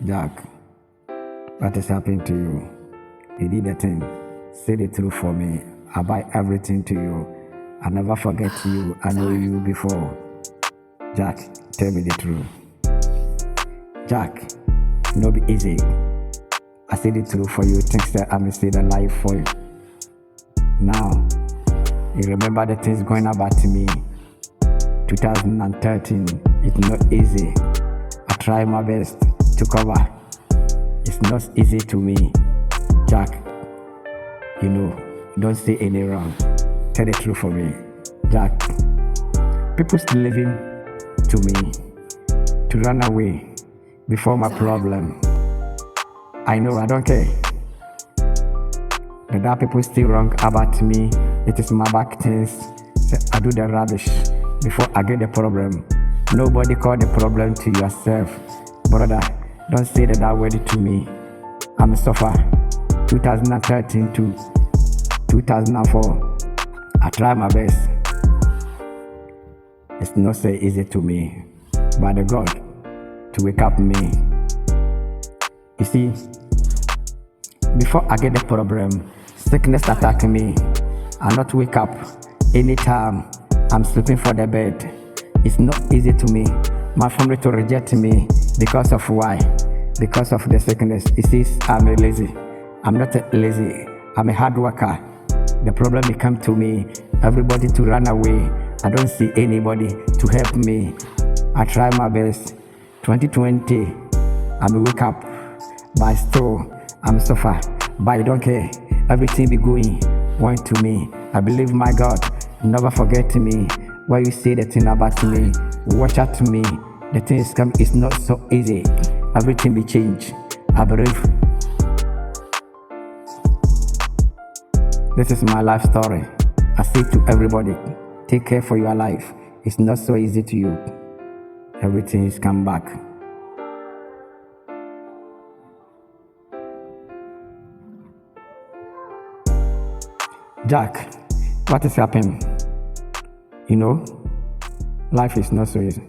Jack, what is happening to you? You did the thing. Say the truth for me. I buy everything to you. I never forget you. I know you before. Jack, tell me the truth. Jack, no be easy. I say the truth for you. Things that I'm say the life for you. Now, you remember the things going about me. 2013, it's not easy. I try my best to cover. It's not easy to me. Jack, don't say any wrong. Tell the truth for me. Jack, people still living to me to run away before my problem. I know, I don't care. That people still wrong about me. It is my back things. I do the rubbish before I get the problem. Nobody call the problem to yourself. Brother, don't say that word to me. I'm a suffer. 2013 to 2004. I try my best. It's not so easy to me. By the God to wake up me. You see, before I get the problem, sickness attack me. I not wake up anytime I'm sleeping for the bed. It's not easy to me. My family to reject me because of why? Because of the sickness. It says I'm lazy. I'm not lazy. I'm a hard worker. The problem will come to me. Everybody to run away. I don't see anybody to help me. I try my best. 2020, I'm wake up. But still, I'm suffer. But I don't care. Everything be going one to me. I believe my God. Never forget me. Why you say the thing about me? Watch out to me. The thing is come. It's not so easy. Everything be changed. I believe. This is my life story. I say to everybody, take care for your life. It's not so easy to you. Everything is come back. Jack, what is happening? Life is not so easy.